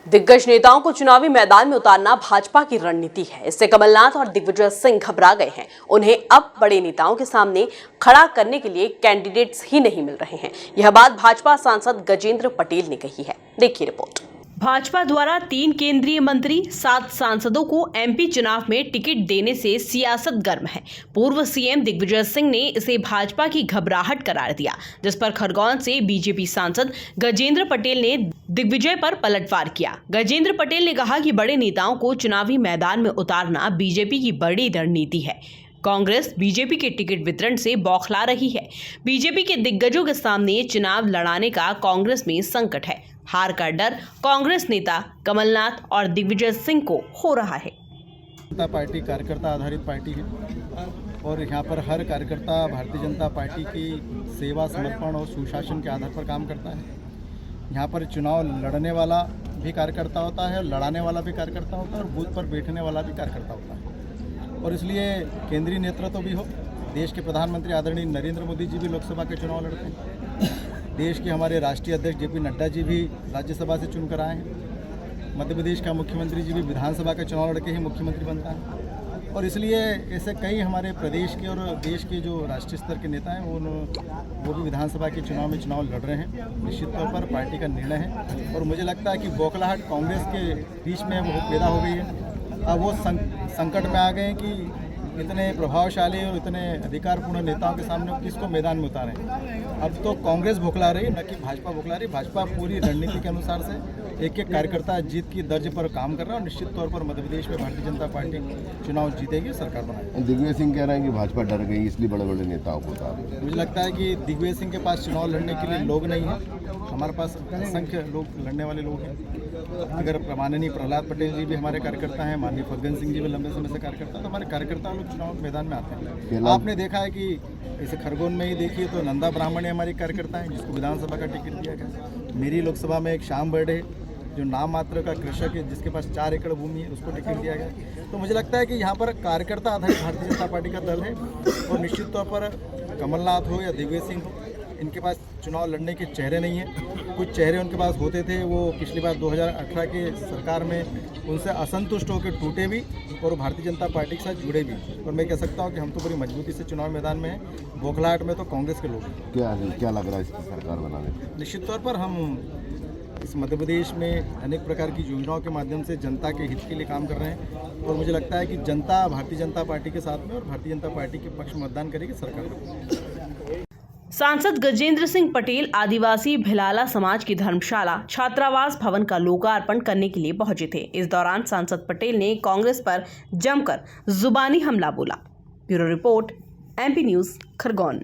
दिग्गज नेताओं को चुनावी मैदान में उतारना भाजपा की रणनीति है। इससे कमलनाथ और दिग्विजय सिंह घबरा गए हैं। उन्हें अब बड़े नेताओं के सामने खड़ा करने के लिए कैंडिडेट्स ही नहीं मिल रहे हैं। यह बात भाजपा सांसद गजेंद्र पटेल ने कही है। देखिए रिपोर्ट। भाजपा द्वारा 3 केंद्रीय मंत्री 7 सांसदों को एमपी चुनाव में टिकट देने से सियासत गर्म है। पूर्व सीएम दिग्विजय सिंह ने इसे भाजपा की घबराहट करार दिया, जिस पर खरगोन से बीजेपी सांसद गजेंद्र पटेल ने दिग्विजय पर पलटवार किया। गजेंद्र पटेल ने कहा कि बड़े नेताओं को चुनावी मैदान में उतारना बीजेपी की बड़ी रणनीति है। कांग्रेस बीजेपी के टिकट वितरण से बौखला रही है। बीजेपी के दिग्गजों के सामने चुनाव लड़ाने का कांग्रेस में संकट है। हार का डर कांग्रेस नेता कमलनाथ और दिग्विजय सिंह को हो रहा है। जनता पार्टी कार्यकर्ता आधारित पार्टी है और यहाँ पर हर कार्यकर्ता भारतीय जनता पार्टी की सेवा, समर्पण और सुशासन के आधार पर काम करता है। यहाँ पर चुनाव लड़ने वाला भी कार्यकर्ता होता है, लड़ाने वाला भी कार्यकर्ता होता है और बूथ पर बैठने वाला भी कार्यकर्ता होता है। और इसलिए केंद्रीय नेतृत्व भी हो, देश के प्रधानमंत्री आदरणीय नरेंद्र मोदी जी भी लोकसभा के चुनाव लड़ते हैं। देश के हमारे राष्ट्रीय अध्यक्ष जेपी नड्डा जी भी राज्यसभा से चुनकर आए हैं। मध्य प्रदेश का मुख्यमंत्री जी भी विधानसभा का चुनाव लड़के ही मुख्यमंत्री बनता है। और इसलिए ऐसे कई हमारे प्रदेश के और देश के जो राष्ट्रीय स्तर के नेता हैं वो भी विधानसभा के चुनाव में चुनाव लड़ रहे हैं। निश्चित तौर पर पार्टी का निर्णय है और मुझे लगता है कि बौखलाहट कांग्रेस के बीच में वो पैदा हो गई है। अब वो संकट में आ गए हैं कि इतने प्रभावशाली और इतने अधिकारपूर्ण नेताओं के सामने किसको मैदान में उतारें। अब तो कांग्रेस बौखला रही, न कि भाजपा बौखला रही। भाजपा पूरी रणनीति के अनुसार से एक कार्यकर्ता जीत की दर्ज पर काम कर रहा है और निश्चित तौर पर मध्य प्रदेश में भारतीय जनता पार्टी चुनाव जीतेगी, सरकार बनाएगी। दिग्विजय सिंह कह रहे हैं कि भाजपा डर गई इसलिए बड़े बड़े नेताओं को उतार। मुझे लगता है कि दिग्विजय सिंह के पास चुनाव लड़ने के लिए लोग नहीं है। हमारे पास असंख्य लोग लड़ने वाले लोग हैं। अगर माननीय प्रहलाद पटेल जी भी हमारे कार्यकर्ता हैं, माननीय फग्गन सिंह जी भी लंबे समय से कार्यकर्ता हैं, तो हमारे कार्यकर्ता लोग चुनाव मैदान में आते हैं। आपने देखा है कि ऐसे खरगोन में ही देखिए तो नंदा ब्राह्मण हमारी कार्यकर्ता हैं जिसको विधानसभा का टिकट दिया गया। मेरी लोकसभा में एक श्याम बर्डे जो नाम मात्र का कृषक है जिसके पास 4 एकड़ भूमि है, उसको टिकट दिया गया। तो मुझे लगता है कि यहाँ पर कार्यकर्ता आधारित भारतीय जनता पार्टी का दल है और निश्चित तौर पर कमलनाथ हो या दिग्विजय सिंह हो, इनके पास चुनाव लड़ने के चेहरे नहीं हैं। कुछ चेहरे उनके पास होते थे, वो पिछली बार 2018 के सरकार में उनसे असंतुष्ट होकर टूटे भी और भारतीय जनता पार्टी के साथ जुड़े भी। और मैं कह सकता हूँ कि हम तो बड़ी मजबूती से चुनाव मैदान में हैं। बौखलाहट में तो कांग्रेस के लोग हैं। क्या लग रहा है इसकी सरकार बनाने? निश्चित तौर पर हम इस मध्य प्रदेश में अनेक प्रकार की योजनाओं के माध्यम से जनता के हित के लिए काम कर रहे हैं और मुझे लगता है कि जनता भारतीय जनता पार्टी के साथ में और भारतीय जनता पार्टी के पक्ष में मतदान करेगी, सरकार। सांसद गजेंद्र सिंह पटेल आदिवासी भिलाला समाज की धर्मशाला छात्रावास भवन का लोकार्पण करने के लिए पहुंचे थे। इस दौरान सांसद पटेल ने कांग्रेस पर जमकर जुबानी हमला बोला। Bureau report, MP news, Khargone.